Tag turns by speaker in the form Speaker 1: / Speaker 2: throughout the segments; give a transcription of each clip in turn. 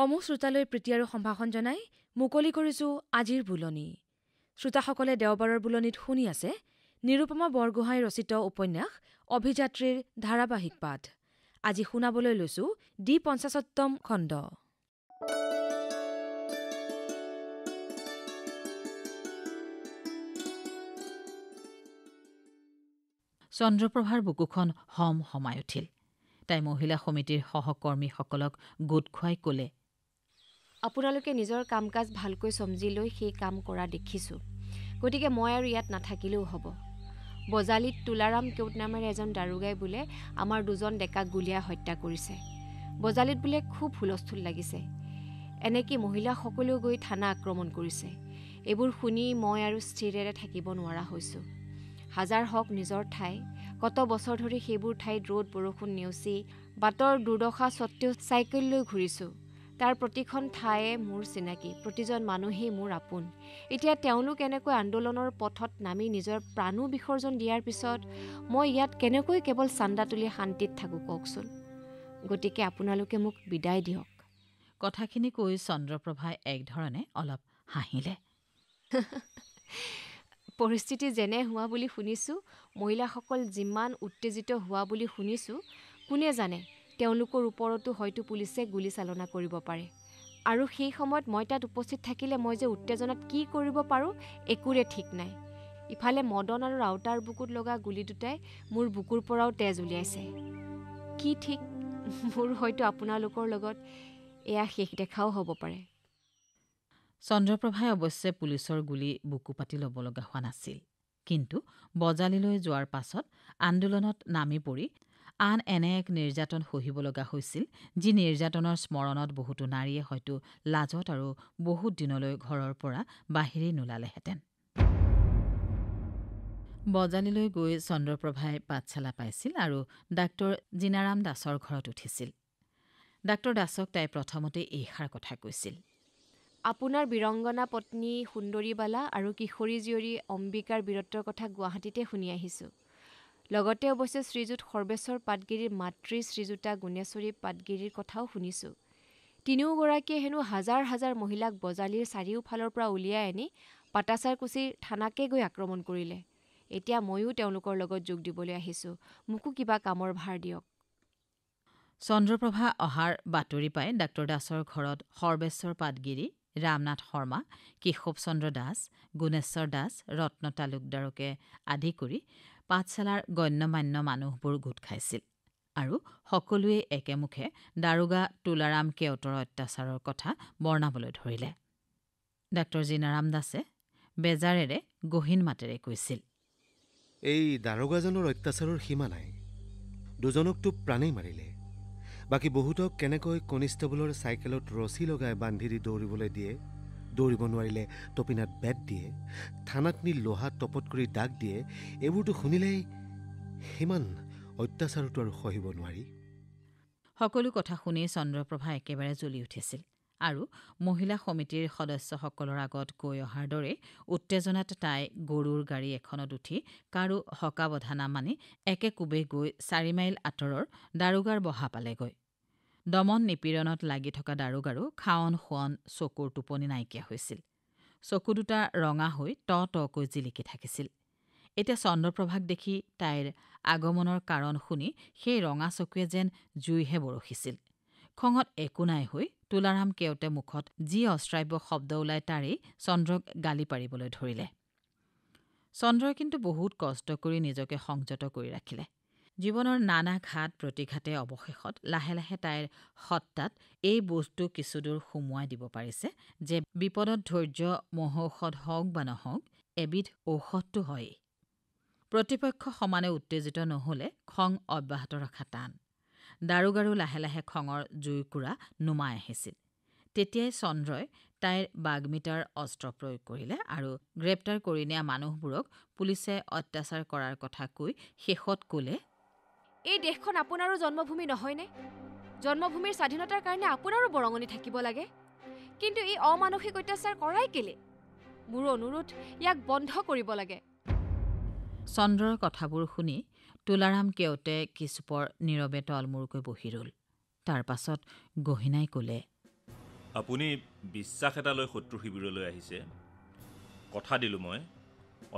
Speaker 1: সমূহ শ্ৰোতালৈ প্ৰীতি আৰু সম্ভাষণ জনাই মুকলি কৰিছোঁ আজিৰ বুলনি। শ্ৰোতাসকলে দেওবাৰৰ বুলনিত শুনি আছে নিৰুপমা বৰগোহাঁই ৰচিত উপন্যাস অভিযাত্ৰীৰ ধাৰাবাহিক পাঠ। আজি শুনাবলৈ লৈছোঁ দি ৫০তম খণ্ড।
Speaker 2: চন্দ্ৰপ্ৰভাৰ বুকুখন হম হমাই উঠিল। তাই মহিলা সমিতিৰ সহকৰ্মীসকলক গোট খুৱাই ক'লে,
Speaker 3: আপোনালোকে নিজৰ কাম কাজ ভালকৈ চমজি লৈ সেই কাম কৰা দেখিছোঁ, গতিকে মই আৰু ইয়াত নাথাকিলেও হ'ব। বজালিত তুলাৰাম কেওট নামেৰে এজন দাৰোগাই বোলে আমাৰ দুজন ডেকাক গুলীয়াই হত্যা কৰিছে। বজালিত বোলে খুব হুলস্থুল লাগিছে। এনেকৈ মহিলাসকলেও গৈ থানা আক্ৰমণ কৰিছে। এইবোৰ শুনি মই আৰু স্থিৰেৰে থাকিব নোৱাৰা হৈছোঁ। হাজাৰ হওক নিজৰ ঠাই, কত বছৰ ধৰি সেইবোৰ ঠাইত ৰ'দ বৰষুণ নেওচি বাটৰ দুৰ্দশা স্বত্তেও চাইকেল লৈ ঘূৰিছোঁ। তাৰ প্ৰতিখন ঠায়ে মোৰ চিনাকি, প্ৰতিজন মানুহেই মোৰ আপোন। এতিয়া তেওঁলোক এনেকৈ আন্দোলনৰ পথত নামি নিজৰ প্ৰাণো বিসৰ্জন দিয়াৰ পিছত মই ইয়াত কেনেকৈ কেৱল চান্দা তুলি শান্তিত থাকোঁ কওকচোন। গতিকে আপোনালোকে মোক বিদায় দিয়ক।
Speaker 2: কথাখিনি কৈ চন্দ্ৰপ্ৰভাই একধৰণে অলপ হাঁহিলে।
Speaker 3: পৰিস্থিতি যেনে হোৱা বুলি শুনিছোঁ, মহিলাসকল যিমান উত্তেজিত হোৱা বুলি শুনিছোঁ, কোনে জানে তেওঁলোকৰ ওপৰতো হয়তো পুলিচে গুলীচালনা কৰিব পাৰে। আৰু সেই সময়ত মই তাত উপস্থিত থাকিলে মই যে উত্তেজনাত কি কৰিব পাৰোঁ একোৰে ঠিক নাই। ইফালে মদন আৰু ৰাউতাৰ বুকুত লগা গুলী দুটাই মোৰ বুকুৰ পৰাও তেজ উলিয়াইছে। কি ঠিক, মোৰ হয়তো আপোনালোকৰ লগত এয়া শেষ দেখাও হ'ব পাৰে।
Speaker 2: চন্দ্ৰপ্ৰভাই অৱশ্যে পুলিচৰ গুলী বুকু পাতি ল'ব লগা হোৱা নাছিল। কিন্তু বজালিলৈ যোৱাৰ পাছত আন্দোলনত নামি পৰি আন এনে এক নিৰ্যাতন সহিব লগা হৈছিল, যি নিৰ্যাতনৰ স্মৰণত বহুতো নাৰীয়ে হয়তো লাজত আৰু বহুত দিনলৈ ঘৰৰ পৰা বাহিৰেই নোলালেহেঁতেন। বজালিলৈ গৈ চন্দ্ৰপ্ৰভাই পাঠশালা পাইছিল আৰু ডাক্তৰ জিনাৰাম দাসৰ ঘৰত উঠিছিল। ডাক্তৰ দাসক তাই প্ৰথমতে এইষাৰ কথা কৈছিল,
Speaker 3: আপোনাৰ বীৰংগনা পত্নী সুন্দৰীবালা আৰু কিশোৰী জীয়ৰী অম্বিকাৰ বীৰত্বৰ কথা গুৱাহাটীতে শুনি আহিছোঁ। লগতে অৱশ্যে শ্ৰীযুত সৰ্বেশ্বৰ পাটগিৰিৰ মাতৃ শ্ৰীযুতা গুণেশ্বৰী পাটগিৰিৰ কথাও শুনিছোঁ। তিনিওগৰাকীয়ে হেনো হাজাৰ হাজাৰ মহিলাক বজালিৰ চাৰিওফালৰ পৰা উলিয়াই আনি পাটাচাৰকুছিৰ থানাকে গৈ আক্ৰমণ কৰিলে। এতিয়া ময়ো তেওঁলোকৰ লগত যোগ দিবলৈ আহিছোঁ। মোকো কিবা কামৰ ভাৰ দিয়ক।
Speaker 2: চন্দ্ৰপ্ৰভা অহাৰ বাতৰি পাই ডাক্তৰ দাসৰ ঘৰত সৰ্বেশ্বৰ পাটগিৰি, ৰামনাথ শৰ্মা, কেশৱ চন্দ্ৰ দাস, গুণেশ্বৰ দাস, ৰত্ন তালুকদাৰকে আদি কৰি পাঠশালাৰ গণ্যমান্য মানুহবোৰ গোট খাইছিল আৰু সকলোৱে একেমুখে দাৰোগা তুলাৰাম কেওটৰ অত্যাচাৰৰ কথা বৰ্ণাবলৈ ধৰিলে। ডাক্তৰ জিনাৰাম দাসে বেজাৰেৰে গহীন মাতেৰে কৈছিল,
Speaker 4: এই দাৰোগাজনৰ অত্যাচাৰৰ সীমা নাই। দুজনকতো প্ৰাণেই মাৰিলে, বাকী বহুতক কেনেকৈ কনিষ্টেবলৰ চাইকেলত ৰছী লগাই বান্ধি দি দৌৰিবলৈ দিয়ে, দৌৰিব নোৱাৰিলে টপিনাত বেট দিয়ে, থানাত নি লোহা টপত কৰি দাগ দিয়ে, এইবোৰতো শুনিলেই সিমান অত্যাচাৰতো আৰু সহিব নোৱাৰি।
Speaker 2: সকলো কথা শুনি চন্দ্ৰপ্ৰভা একেবাৰে জ্বলি উঠিছিল আৰু মহিলা সমিতিৰ সদস্যসকলৰ আগত কৈ অহাৰ দৰে উত্তেজনাত তাই গৰুৰ গাড়ী এখনত উঠি কাৰো হকাবধা নামানি একে কোবে গৈ ৪ মাইল আঁতৰৰ দাৰোগাৰ বহা পালেগৈ। দমন নিপীড়নত লাগি থকা দাৰোগাৰো খাৱন শোৱন চকুৰ টোপনি নাইকিয়া হৈছিল। চকু দুটা ৰঙা হৈ কৈ জিলিকি থাকিছিল। এতিয়া চন্দ্ৰপ্ৰভাক দেখি তাইৰ আগমনৰ কাৰণ শুনি সেই ৰঙা চকুৱে যেন জুইহে বৰষিছিল। খঙত একো নাই হৈ তুলাৰাম কেওটে মুখত যি অশ্ৰাব্য শব্দ ওলাই তাৰেই চন্দ্ৰক গালি পাৰিবলৈ ধৰিলে। চন্দ্ৰই কিন্তু বহুত কষ্ট কৰি নিজকে সংযত কৰি ৰাখিলে। জীৱনৰ নানা ঘাত প্ৰতিঘাতে অৱশেষত লাহে লাহে তাইৰ সত্তাত এই বস্তু কিছুদূৰ সুমুৱাই দিব পাৰিছে যে বিপদত ধৈৰ্য মহৌষধ হওক বা নহওক, এবিধ ঔষধটো হয়েই। প্ৰতিপক্ষ সমানে উত্তেজিত নহলে খং অব্যাহত ৰখা টান। দাৰোগাৰো লাহে লাহে খঙৰ জুইকুৰা নুমাই আহিছিল। তেতিয়াই চন্দ্ৰই তাইৰ বাগ্মিটাৰ অস্ত্ৰ প্ৰয়োগ কৰিলে আৰু গ্ৰেপ্তাৰ কৰি নিয়া মানুহবোৰক পুলিচে অত্যাচাৰ কৰাৰ কথা কৈ শেষত ক'লে,
Speaker 3: এই দেশখন আপোনাৰো জন্মভূমি নহয়নে? জন্মভূমিৰ স্বাধীনতাৰ কাৰণে আপোনাৰো বৰঙণি থাকিব লাগে। কিন্তু এই অমানসিক অত্যাচাৰ কৰাই কেলে? মোৰ অনুৰোধ, ইয়াক বন্ধ কৰিব লাগে।
Speaker 2: চন্দ্ৰৰ কথাবোৰ শুনি তুলাৰাম কেওটে কিছুপৰ নীৰৱে তলমূৰকৈ বহি ৰ'ল। তাৰ পাছত গহীনাই ক'লে,
Speaker 5: আপুনি বিশ্বাস এটা লৈ শত্ৰু শিবিৰলৈ আহিছে। কথা দিলোঁ মই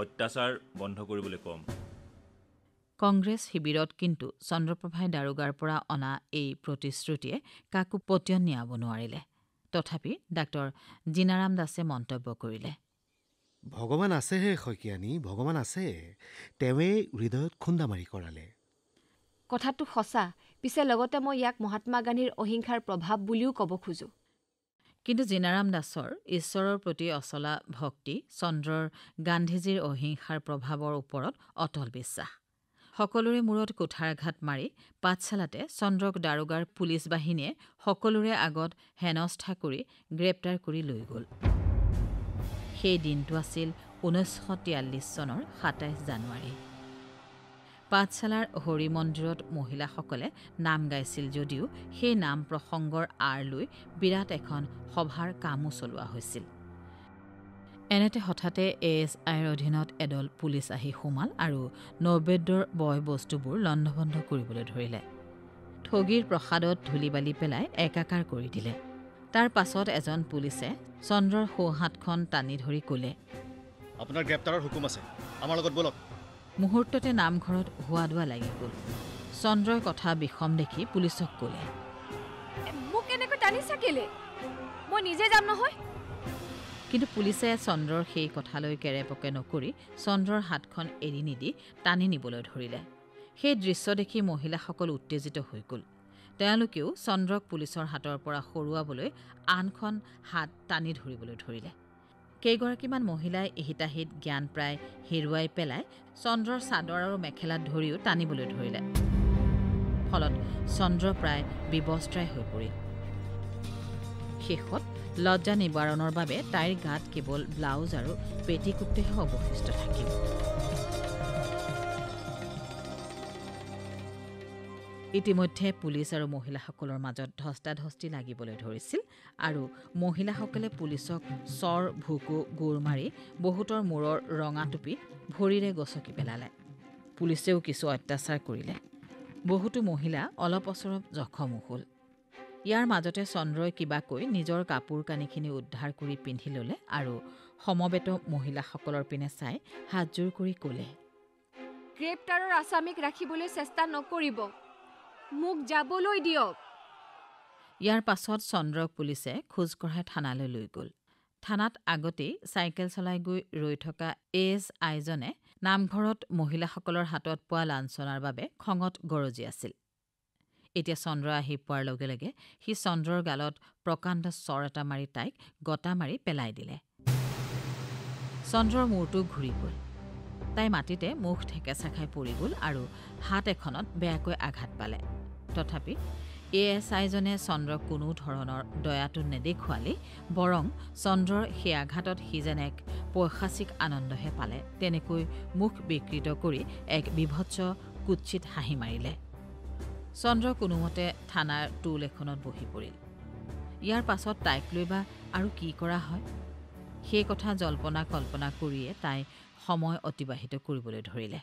Speaker 5: অত্যাচাৰ বন্ধ কৰিবলৈ ক'ম।
Speaker 2: কংগ্ৰেছ শিবিৰত কিন্তু চন্দ্ৰপ্ৰভাই দাৰোগাৰ পৰা অনা এই প্ৰতিশ্ৰুতিয়ে কাকো পতিয়ন নিয়াব নোৱাৰিলে। তথাপি ডাক্তৰ জিনাৰাম দাসে মন্তব্য কৰিলে,
Speaker 4: ভগৱান আছেহে শইকীয়ানী, ভগৱান আছে। তেওঁৱেই হৃদয়ত খুন্দা মাৰি কৰালে।
Speaker 3: কথাটো সঁচা, পিছে লগতে মই ইয়াক মহাত্মা গান্ধীৰ অহিংসাৰ প্ৰভাৱ বুলিও ক'ব খোজো।
Speaker 2: কিন্তু জিনাৰাম দাসৰ ঈশ্বৰৰ প্ৰতি অচলা ভক্তি, চন্দ্ৰৰ গান্ধীজীৰ অহিংসাৰ প্ৰভাৱৰ ওপৰত অটল বিশ্বাস। সকলোৰে মূৰত কুঠাৰাঘাত মাৰি পাঠশালাতে চন্দ্ৰক দাৰোগাৰ পুলিচ বাহিনীয়ে সকলোৰে আগত হেনস্থা কৰি গ্ৰেপ্তাৰ কৰি লৈ গ'ল। সেই দিনটো আছিল 1943 চনৰ 27 জানুৱাৰী। পাঠশালাৰ হৰি মন্দিৰত মহিলাসকলে নাম গাইছিল যদিও সেই নাম প্ৰসংগৰ আঁৰ লৈ বিৰাট এখন সভাৰ কামো চলোৱা হৈছিল। এনেতে হঠাতে ASIৰ অধীনত এদল পুলিচ আহি সোমাল আৰু নৈবেদ্যৰ বয় বস্তুবোৰ লণ্ডভণ্ড কৰিবলৈ ধৰিলে। ঠগীৰ প্ৰসাদত ধূলি বালি পেলাই একাকাৰ কৰি দিলে। তাৰ পাছত এজন পুলিচে চন্দ্ৰৰ সোঁহাতখন টানি ধৰি ক'লে,
Speaker 6: আপোনাৰ গ্ৰেপ্তাৰৰ হুকুম আছে, আমাৰ লগত বলক।
Speaker 2: মুহূৰ্ততে নামঘৰত হোৱা দোৱা লাগি গ'ল। চন্দ্ৰৰ কথা বিষম দেখি পুলিচক ক'লে,
Speaker 3: মোক এনেকৈ টানিছা কেলে? মই নিজে যাম নহয়।
Speaker 2: কিন্তু পুলিচে চন্দ্ৰৰ সেই কথালৈ কেৰেপকে নকৰি চন্দ্ৰৰ হাতখন এৰি নিদি টানি নিবলৈ ধৰিলে। সেই দৃশ্য দেখি মহিলাসকল উত্তেজিত হৈ গ'ল। তেওঁলোকেও চন্দ্ৰক পুলিচৰ হাতৰ পৰা সৰুৱাবলৈ আনখন হাত টানি ধৰিবলৈ ধৰিলে। কেইগৰাকীমান মহিলাই হিতাহিত জ্ঞান প্ৰায় হেৰুৱাই পেলাই চন্দ্ৰৰ চাদৰ আৰু মেখেলাত ধৰিও টানিবলৈ ধৰিলে। ফলত চন্দ্ৰ প্ৰায় বিবস্ত্ৰাই হৈ পৰিল। শেষত লজ্জা নিবাৰণৰ বাবে তাইৰ গাত কেৱল ব্লাউজ আৰু পেটিকোটহে অৱশিষ্ট থাকিল। ইতিমধ্যে পুলিচ আৰু মহিলাসকলৰ মাজত ধস্তাধস্তি লাগিবলৈ ধৰিছিল আৰু মহিলাসকলে পুলিচক চৰ ভুকু গোৰ মাৰি বহুতৰ মূৰৰ ৰঙা টুপি ভৰিৰে গছকি পেলালে। পুলিচেও কিছু অত্যাচাৰ কৰিলে। বহুতো মহিলা অলপ অচৰপ জখমো হ'ল। ইয়াৰ মাজতে চন্দ্ৰই কিবা কৈ নিজৰ কাপোৰ কানিখিনি উদ্ধাৰ কৰি পিন্ধি ল'লে আৰু সমবেত মহিলাসকলৰ পিনে চাই হাতজোৰ কৰি ক'লে,
Speaker 3: গ্ৰেপ্তাৰৰ আসামীক ৰাখিবলৈ চেষ্টা নকৰিব, মোক যাবলৈ দিয়ক।
Speaker 2: ইয়াৰ পাছত চন্দ্ৰক পুলিচে খোজ কঢ়াই থানালৈ লৈ গ'ল। থানাত আগতেই চাইকেল চলাই গৈ ৰৈ থকা ASIজনে নামঘৰত মহিলাসকলৰ হাতত পোৱা লাঞ্ছনাৰ বাবে খঙত গৰজি আছিল। এতিয়া চন্দ্ৰ আহি পোৱাৰ লগে লগে সি চন্দ্ৰৰ গালত প্ৰকাণ্ড চৰ এটা মাৰি তাইক গটা মাৰি পেলাই দিলে। চন্দ্ৰৰ মূৰটো ঘূৰি গ'ল। তাই মাটিতে মুখ ঠেকেচা খাই পৰি গ'ল আৰু হাত এখনত বেয়াকৈ আঘাত পালে। তথাপি ASIজনে চন্দ্ৰক কোনো ধৰণৰ দয়াটো নেদেখুৱালি, বৰং চন্দ্ৰৰ সেই আঘাতত সি যেন এক পৈশাচিক আনন্দহে পালে। তেনেকৈ মুখ বিকৃত কৰি এক বিভৎস কুৎসিত হাঁহি মাৰিলে। চন্দ্ৰ কোনোমতে থানাৰ টুল এখনত বহি পৰিল। ইয়াৰ পাছত তাইক লৈ বা আৰু কি কৰা হয়, সেই কথা জল্পনা কল্পনা কৰিয়ে তাই সময় অতিবাহিত কৰিবলৈ ধৰিলে।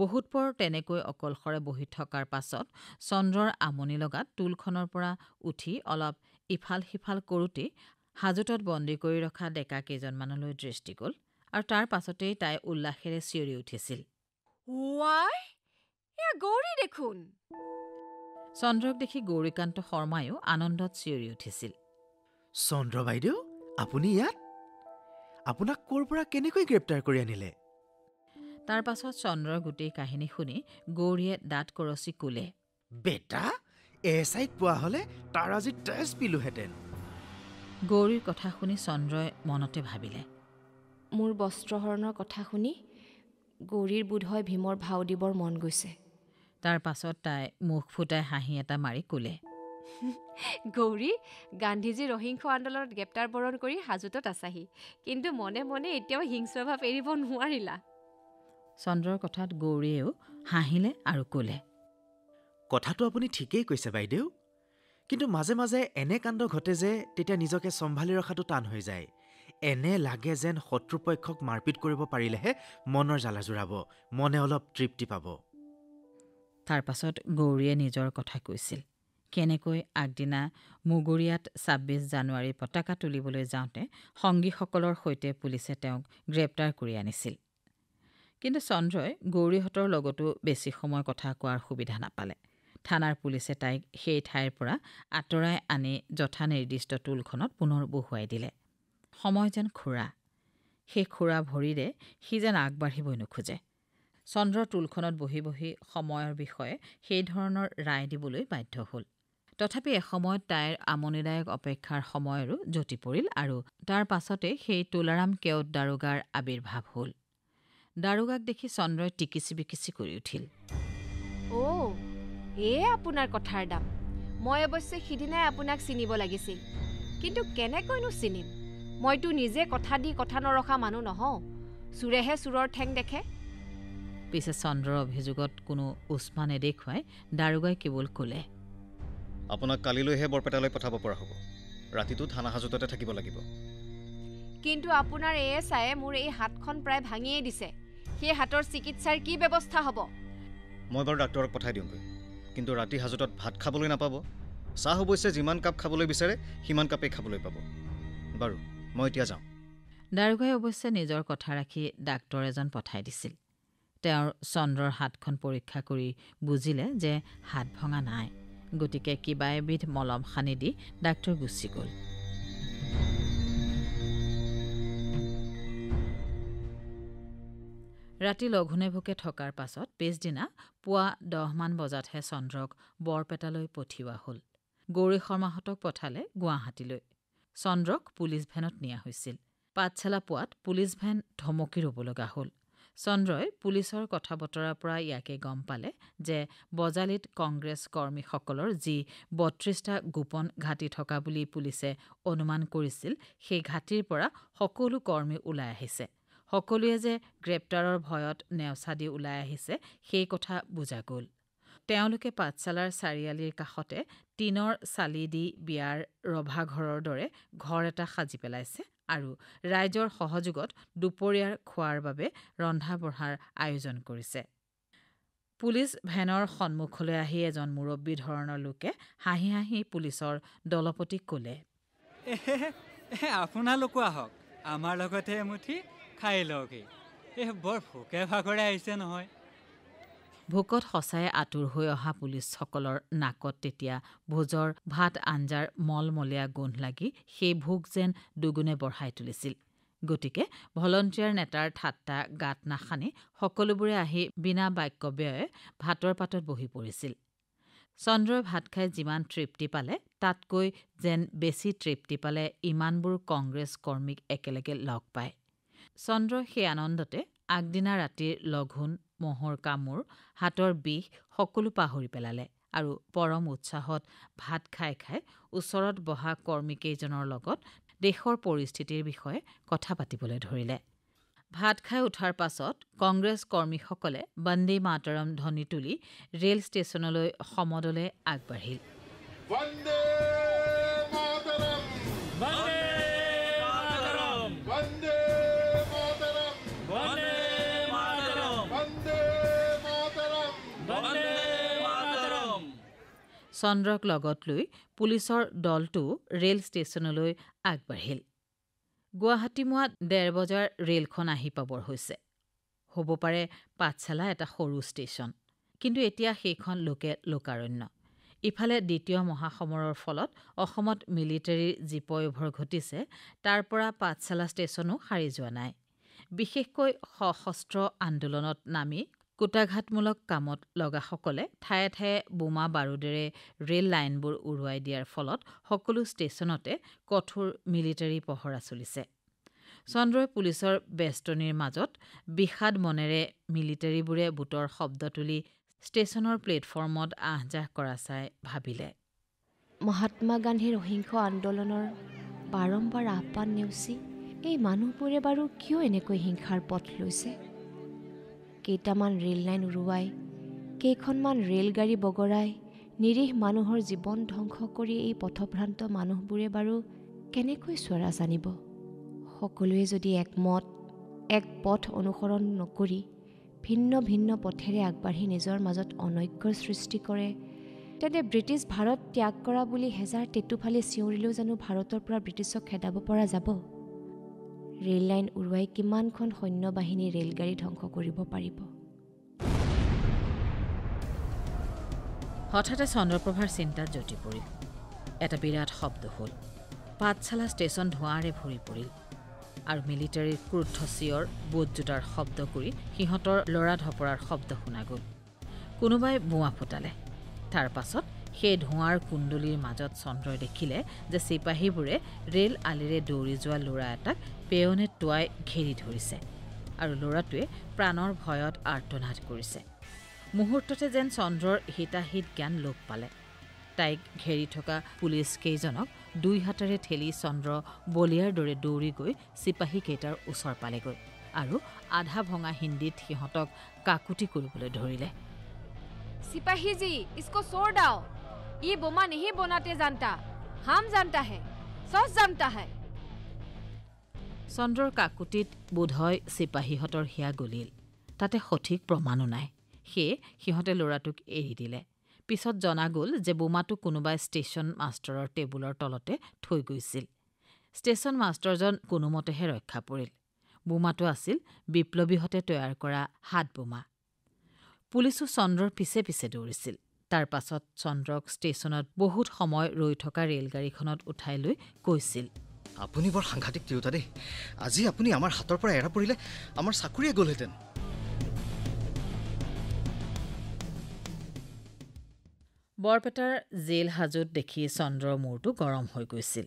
Speaker 2: বহুত পৰ তেনেকৈ অকলশৰে বহি থকাৰ পাছত চন্দ্ৰৰ আমনি লগাত টুলখনৰ পৰা উঠি অলপ ইফাল সিফাল কৰোঁতেই হাজোতত বন্দী কৰি ৰখা ডেকা কেইজনমানলৈ দৃষ্টি গ'ল আৰু তাৰ পাছতেই তাই উল্লাসেৰে চিঞৰি উঠিছিল,
Speaker 3: ৱাই, এয়া গৌৰী দেখোন।
Speaker 2: চন্দ্ৰক দেখি গৌৰীকান্ত শৰ্মায়ো আনন্দত চিঞৰি উঠিছিল,
Speaker 7: চন্দ্ৰ বাইদেউ, আপুনি ইয়াত? আপোনাক ক'ৰ পৰা কেনেকৈ গ্ৰেপ্তাৰ কৰি আনিলে?
Speaker 2: তাৰ পাছত চন্দ্ৰৰ গোটেই কাহিনী শুনি গৌৰীয়ে দাঁত কৰচি ক'লে,
Speaker 7: বেটা, ASIক পোৱা হ'লে তাৰ আজি তেজ পিলোহেঁতেন।
Speaker 2: গৌৰীৰ কথা শুনি চন্দ্ৰই মনতে ভাবিলে,
Speaker 3: মোৰ বস্ত্ৰহৰণৰ কথা শুনি গৌৰীৰ বোধহয় ভীমৰ ভাও দিবৰ মন গৈছে।
Speaker 2: তাৰ পাছত তাই মুখ ফুটাই হাঁহি এটা মাৰি ক'লে,
Speaker 3: গৌৰী, গান্ধীজীৰ অহিংস আন্দোলনত গ্ৰেপ্তাৰ বৰণ কৰি হাজোতত আছাহি, কিন্তু মনে মনে এতিয়াও হিংস্ৰভাৱ এৰিব নোৱাৰিলা।
Speaker 2: চন্দ্ৰৰ কথাত গৌৰীয়েও হাঁহিলে আৰু ক'লে,
Speaker 7: কথাটো আপুনি ঠিকেই কৈছে বাইদেউ, কিন্তু মাজে মাজে এনে কাণ্ড ঘটে যে তেতিয়া নিজকে চম্ভালি ৰখাটো টান হৈ যায়। এনে লাগে যেন শত্ৰুপক্ষক মাৰপিট কৰিব পাৰিলেহে মনৰ জ্বালা জোৰাব, মনে অলপ তৃপ্তি পাব।
Speaker 2: তাৰ পাছত গৌৰীয়ে নিজৰ কথা কৈছিল, কেনেকৈ আগদিনা মুগুৰিয়াত ২৬ জানুৱাৰী পতাকা তুলিবলৈ যাওঁতে সংগীসকলৰ সৈতে পুলিচে তেওঁক গ্ৰেপ্তাৰ কৰি আনিছিল। কিন্তু চন্দ্ৰই গৌৰীহঁতৰ লগতো বেছি সময় কথা কোৱাৰ সুবিধা নাপালে। থানাৰ পুলিচে তাইক সেই ঠাইৰ পৰা আঁতৰাই আনি যথা নিৰ্দিষ্ট টুলখনত পুনৰ বহুৱাই দিলে। সময় যেন খুৰা, সেই খুৰা ভৰিৰে সি যেন আগবাঢ়িবই নোখোজে। চন্দ্ৰ টুলখনত বহি বহি সময়ৰ বিষয়ে সেই ধৰণৰ ৰায় দিবলৈ বাধ্য হ'ল। তথাপি এসময়ত তাইৰ আমনিদায়ক অপেক্ষাৰ সময়ৰো যতি পৰিল আৰু তাৰ পাছতে সেই তুলাৰাম কেওট দাৰোগাৰ আবিৰ্ভাৱ হ'ল। দাৰোগাক দেখি চন্দ্ৰই টিকিচি বিকিচি কৰি উঠিল।
Speaker 3: অ' এয়ে আপোনাৰ কথাৰ দাম। মই অৱশ্যে সিদিনাই আপোনাক চিনিব লাগিছিল, কিন্তু কেনেকৈনো চিনিম? মইতো নিজে কথা দি কথা নৰখা মানুহ নহওঁ। চোৰেহে চোৰৰ ঠেং দেখে।
Speaker 2: পিছে চন্দ্ৰৰ অভিযোগত কোনো উষ্মা নেদেখুৱাই দাৰোগাই কেৱল ক'লে,
Speaker 6: আপোনাক কালিলৈহে বৰপেটালৈ পঠাব পৰা হ'ব। ৰাতিটো থানা হাজততে থাকিব লাগিব।
Speaker 3: কিন্তু আপোনাৰ ASIয়ে মোৰ এই হাতখন প্ৰায় ভাঙিয়েই দিছে। সেই হাতৰ চিকিৎসাৰ কি ব্যৱস্থা হ'ব?
Speaker 6: মই বাৰু ডাক্তৰক পঠাই দিওঁগৈ, কিন্তু ৰাতি হাজতত ভাত খাবলৈ নাপাব। চাহ অৱশ্যে যিমান কাপ খাবলৈ বিচাৰে সিমান কাপেই খাবলৈ পাব। বাৰু মই এতিয়া যাওঁ।
Speaker 2: দাৰোগাই অৱশ্যে নিজৰ কথা ৰাখি ডাক্তৰ এজন পঠাই দিছিল। তেওঁৰ চন্দ্ৰৰ হাতখন পৰীক্ষা কৰি বুজিলে যে হাত ভঙা নাই। গতিকে কিবা এবিধ মলম সানি দি ডাক্তৰ গুচি গ'ল। ৰাতি লঘোণে ভোকে থকাৰ পাছত পিছদিনা পুৱা 10 মান বজাতহে চন্দ্ৰক বৰপেটালৈ পঠিওৱা হ'ল। গৌৰী শৰ্মাহঁতক পঠালে গুৱাহাটীলৈ। চন্দ্ৰক পুলিচ ভেনত নিয়া হৈছিল। পাঠশালা পোৱাত পুলিচ ভেন ধমকি ৰ'ব লগা হ'ল। চন্দ্ৰই পুলিচৰ কথা বতৰাৰ পৰা ইয়াকে গম পালে যে বজালিত কংগ্ৰেছ কৰ্মীসকলৰ যি ৩২টা গোপন ঘাটি থকা বুলি পুলিচে অনুমান কৰিছিল, সেই ঘাটিৰ পৰা সকলো কৰ্মী ওলাই আহিছে। সকলোৱে যে গ্ৰেপ্তাৰৰ ভয়ত নেওচা দি ওলাই আহিছে সেই কথা বুজা গ'ল। তেওঁলোকে পাঠশালাৰ চাৰিআলিৰ কাষতে টিনৰ চালি দি বিয়াৰ ৰভাঘৰৰ দৰে ঘৰ এটা সাজি পেলাইছে আৰু ৰাইজৰ সহযোগত দুপৰীয়াৰ খোৱাৰ বাবে ৰন্ধা-বঢ়াৰ আয়োজন কৰিছে। পুলিচ ভেনৰ সন্মুখলৈ আহি এজন মুৰব্বী ধৰণৰ লোকে হাঁহি হাঁহি পুলিচৰ দলপতিক ক'লে,
Speaker 8: আপোনালোকো আহক, আমাৰ লগতে এমুঠি খাই লওঁগৈ। বৰ ভোকে ভাগৰে আহিছে নহয়।
Speaker 2: ভোকত সঁচাই আঁতুৰ হৈ অহা পুলিচসকলৰ নাকত তেতিয়া ভোজৰ ভাত আঞ্জাৰ মলমলীয়া গোন্ধ লাগি সেই ভোক যেন দুগুণে বঢ়াই তুলিছিল। গতিকে ভলণ্টিয়াৰ নেতাৰ ঠাট্টা গাত নাসানি সকলোবোৰে আহি বিনা বাক্য ব্যয়ে ভাতৰ পাতত বহি পৰিছিল। চন্দ্ৰই ভাত খাই যিমান তৃপ্তি পালে তাতকৈ যেন বেছি তৃপ্তি পালে ইমানবোৰ কংগ্ৰেছ কৰ্মীক একেলগে লগ পায়। চন্দ্ৰই সেই আনন্দতে আগদিনা ৰাতিৰ লঘোণ, মহৰ কামোৰ, হাতৰ বিষ সকলো পাহৰি পেলালে আৰু পৰম উৎসাহত ভাত খাই খাই ওচৰত বহা কৰ্মীকেইজনৰ লগত দেশৰ পৰিস্থিতিৰ বিষয়ে কথা পাতিবলৈ ধৰিলে। ভাত খাই উঠাৰ পাছত কংগ্ৰেছ কৰ্মীসকলে বন্দে মাতৰম ধ্বনি তুলি ৰেল ষ্টেচনলৈ সমদলে আগবাঢ়িল।
Speaker 9: বন্দে মাতৰম, বন্দে মাতৰম, বন্দে মাতৰম, বন্দে মাতৰম, বন্দে মাতৰম, বন্দে মাতৰম।
Speaker 2: চন্দ্ৰক লগত লৈ পুলিচৰ দলটো ৰেল ষ্টেচনলৈ আগবাঢ়িল। গুৱাহাটীমুৱাত ১:৩০ বজাৰ ৰেলখন আহি পাবৰ হৈছে। হ'ব পাৰে পাঠশালা এটা সৰু ষ্টেচন, কিন্তু এতিয়া সেইখন লোকাৰণ্য। ইফালে দ্বিতীয় মহাসমৰৰ ফলত অসমত মিলিটাৰীৰ যি পয়োভৰ ঘটিছে তাৰ পৰা পাঠশালা ষ্টেচনো সাৰি যোৱা নাই। বিশেষকৈ সশস্ত্ৰ আন্দোলনত নামি কুটাঘাতমূলক কামত লগাসকলে ঠায়ে ঠায়ে বোমা বাৰুদেৰে ৰেল লাইনবোৰ উৰুৱাই দিয়াৰ ফলত সকলো ষ্টেচনতে কঠোৰ মিলিটাৰী পহৰা চলিছে। চন্দ্ৰই পুলিচৰ বেষ্টনীৰ মাজত বিষাদ মনেৰে মিলিটাৰীবোৰে বুটৰ শব্দ তুলি ষ্টেচনৰ প্লেটফৰ্মত আহ-যাহ কৰা চাই ভাবিলে,
Speaker 3: মহাত্মা গান্ধীৰ অহিংস আন্দোলনৰ বাৰম্বাৰ আহ্বান নেওচি এই মানুহবোৰে বাৰু কিয় এনেকৈ হিংসাৰ পথ লৈছে? কেইটামান ৰেল লাইন উৰুৱাই, কেইখনমান ৰেলগাড়ী বগৰাই নিৰীহ মানুহৰ জীৱন ধ্বংস কৰি এই পথভ্ৰান্ত মানুহবোৰে বাৰু কেনেকৈ স্বৰাজ আনিব? সকলোৱে যদি একমত, এক পথ অনুসৰণ নকৰি ভিন্ন ভিন্ন পথেৰে আগবাঢ়ি নিজৰ মাজত অনৈক্যৰ সৃষ্টি কৰে, তেন্তে ব্ৰিটিছ ভাৰত ত্যাগ কৰা বুলি হেজাৰ টেটু ফালি চিঞৰিলেও জানো ভাৰতৰ পৰা ব্ৰিটিছক খেদাব পৰা যাব? ৰেল লাইন উৰুৱাই কিমানখন সৈন্য বাহিনী ৰেলগাড়ী ধ্বংস কৰিব পাৰিব?
Speaker 2: হঠাতে চন্দ্ৰপ্ৰভাৰ চিন্তাত জ্যোতি পৰিল। এটা বিৰাট শব্দ হ'ল। পাঠশালা ষ্টেচন ধোঁৱাৰে ভৰি পৰিল আৰু মিলিটাৰীৰ ক্ৰুদ্ধ চিঞৰ বুট জোতাৰ শব্দ কৰি সিহঁতৰ লৰা ধপৰাৰ শব্দ শুনা গ'ল। কোনোবাই বোমা ফুটালে। তাৰ পাছত সেই ধোঁৱাৰ কুণ্ডলীৰ মাজত চন্দ্ৰই দেখিলে যে চিপাহীবোৰে ৰেল আলিৰে দৌৰি যোৱা ল'ৰা এটাক পেয়নে টুৱাই ঘেৰি ধৰিছে আৰু ল'ৰাটোৱে প্ৰাণৰ ভয়ত আৰ্তনাদ কৰিছে। মুহূৰ্ততে যেন চন্দ্ৰৰ হিতাহিত জ্ঞান লোপ পালে। তাইক ঘেৰি থকা পুলিচ কেইজনক 2 হাতেৰে ঠেলি চন্দ্ৰ বলিয়াৰ দৰে দৌৰি গৈ চিপাহীকেইটাৰ ওচৰ পালেগৈ আৰু আধা ভঙা হিন্দীত সিহঁতক কাকুতি কৰিবলৈ ধৰিলে।
Speaker 3: सिपाही जी, इसको छोड़ दाओ। ये बोमा नहीं बनाते जानता, हम जानता है, सब जानता है।
Speaker 2: চন্দ্ৰৰ কাকুতিত বোধহয় চিপাহীহঁতৰ হিয়া গলিল। তাতে সঠিক প্ৰমাণো নাই। সেয়ে সিহঁতে ল'ৰাটোক এৰি দিলে। পিছত জনা গ'ল যে বোমাটো কোনোবাই ষ্টেচন মাষ্টৰৰ টেবুলৰ তলতে থৈ গৈছিল। ষ্টেচন মাষ্টৰজন কোনোমতেহে ৰক্ষা পৰিল। বোমাটো আছিল বিপ্লৱীহঁতে তৈয়াৰ কৰা হাত বোমা। পুলিচো চন্দ্ৰৰ পিছে পিছে দৌৰিছিল। তাৰ পাছত চন্দ্ৰক ষ্টেচনত বহুত সময় ৰৈ থকা ৰেলগাড়ীখনত উঠাই লৈ কৈছিল,
Speaker 6: আপুনি বৰ সাংঘাতিক তিৰোতা দেই। আজি আপুনি আমাৰ হাতৰ পৰা এৰা পৰিলে আমাৰ চাকৰিয়ে গ'লহেঁতেন।
Speaker 2: বৰপেটাৰ জেল হাজোত দেখি চন্দ্ৰৰ মূৰটো গৰম হৈ গৈছিল।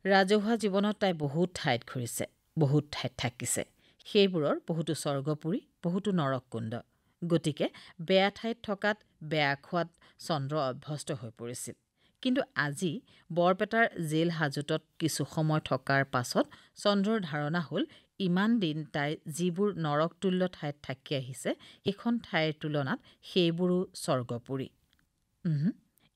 Speaker 2: ৰাজহুৱা জীৱনত তাই বহুত ঠাইত ঘূৰিছে, বহুত ঠাইত থাকিছে। সেইবোৰৰ বহুতো স্বৰ্গপুৰী, বহুতো নৰককুণ্ড। গতিকে বেয়া ঠাইত থকাত, বেয়া খোৱাত চন্দ্ৰ অভ্যস্ত হৈ পৰিছিল। কিন্তু আজি বৰপেটাৰ জেল হাজোতত কিছু সময় থকাৰ পাছত চন্দ্ৰৰ ধাৰণা হ'ল ইমান দিন তাই যিবোৰ নৰকতুল্য ঠাইত থাকি আহিছে, এইখন ঠাইৰ তুলনাত সেইবোৰো স্বৰ্গপুৰী।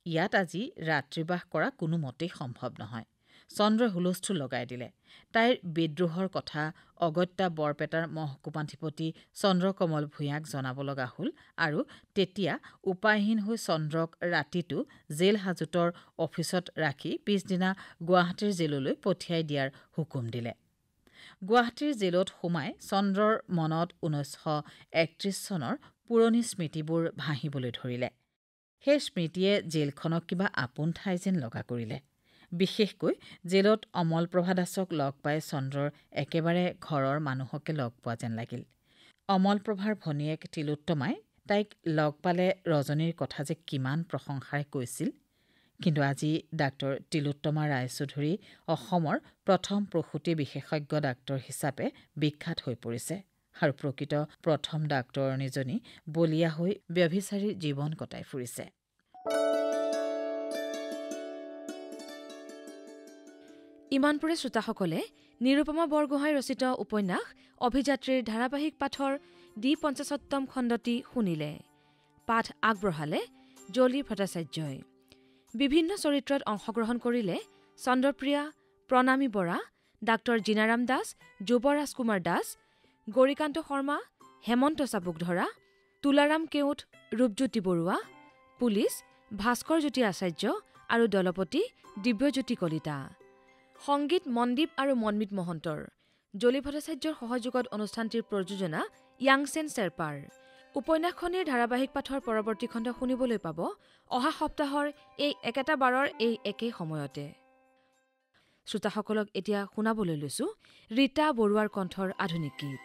Speaker 2: ইয়াত আজি ৰাত্ৰিবাস কৰা কোনোমতেই সম্ভৱ নহয়। চন্দ্ৰই হুলস্থুল লগাই দিলে। তাইৰ বিদ্ৰোহৰ কথা অগত্যা বৰপেটাৰ মহকুমাধিপতি চন্দ্ৰকমল ভূঞাক জনাব লগা হ'ল আৰু তেতিয়া উপায়হীন হৈ চন্দ্ৰক ৰাতিটো জেল হাজোতৰ অফিচত ৰাখি পিছদিনা গুৱাহাটীৰ জেললৈ পঠিয়াই দিয়াৰ হুকুম দিলে। গুৱাহাটীৰ জেলত সোমাই চন্দ্ৰৰ মনত 1931 চনৰ পুৰণি স্মৃতিবোৰ ভাহিবলৈ ধৰিলে। সেই স্মৃতিয়ে জেলখনক কিবা আপোন ঠাই যেন লগা কৰিলে। বিশেষকৈ জেলত অমলপ্ৰভা দাসক লগ পাই চন্দ্ৰৰ একেবাৰে ঘৰৰ মানুহকে লগ পোৱা যেন লাগিল। অমলপ্ৰভাৰ ভনীয়েক তিলোত্তমাই তাইক লগ পালে ৰজনীৰ কথা যে কিমান প্ৰশংসাৰে কৈছিল। কিন্তু আজি ডাক্তৰ তিলোত্তমা ৰায়চৌধুৰী অসমৰ প্ৰথম প্ৰসূতি বিশেষজ্ঞ ডাক্তৰ হিচাপে বিখ্যাত হৈ পৰিছে আৰু প্ৰকৃত প্ৰথম ডাক্তৰণীজনী বলিয়া হৈ ব্যভিচাৰীৰ জীৱন কটাই ফুৰিছে।
Speaker 1: ইমানপুৰে শ্ৰোতাসকলে নিৰুপমা বৰগোহাঁই ৰচিত উপন্যাস অভিযাত্ৰীৰ ধাৰাবাহিক পাঠৰ দ্বি-৫০তম খণ্ডটি শুনিলে। পাঠ আগবঢ়ালে জলি ভট্টাচাৰ্যই। বিভিন্ন চৰিত্ৰত অংশগ্ৰহণ কৰিলে চন্দ্ৰপ্ৰিয়া, প্ৰণামী বৰা, ডাক্তৰ জিনাৰাম দাস, যুৱৰাজ কুমাৰ দাস, গৌৰীকান্ত শৰ্মা, হেমন্ত চাবুকধৰা, তুলাৰাম কেওট, ৰূপজ্যোতি বৰুৱা, পুলিচ ভাস্কৰ জ্যোতি আচাৰ্য আৰু দলপতি দিব্যজ্যোতি কলিতা। সংগীত মনদীপ আৰু মনমিত মহন্তৰ। জলি ভট্টাচাৰ্যৰ সহযোগত অনুষ্ঠানটিৰ প্ৰযোজনা য়াংছেন শ্বেৰপাৰ। উপন্যাসখনিৰ ধাৰাবাহিক পাঠৰ পৰৱৰ্তী খণ্ড শুনিবলৈ পাব অহা সপ্তাহৰ এই একেটা বাৰৰ এই একেই সময়তে। শ্ৰোতাসকলক এতিয়া শুনাবলৈ লৈছো ৰীতা বৰুৱাৰ কণ্ঠৰ আধুনিক গীত।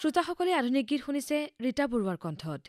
Speaker 1: শ্ৰোতাসকলে আধুনিক গীত শুনিছে ৰীতা বৰুৱাৰ কণ্ঠত।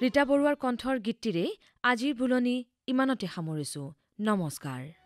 Speaker 1: ৰীতা বৰুৱাৰ কণ্ঠৰ গীতটিৰে আজিৰ বুলনি ইমানতে সামৰিছো। নমস্কাৰ।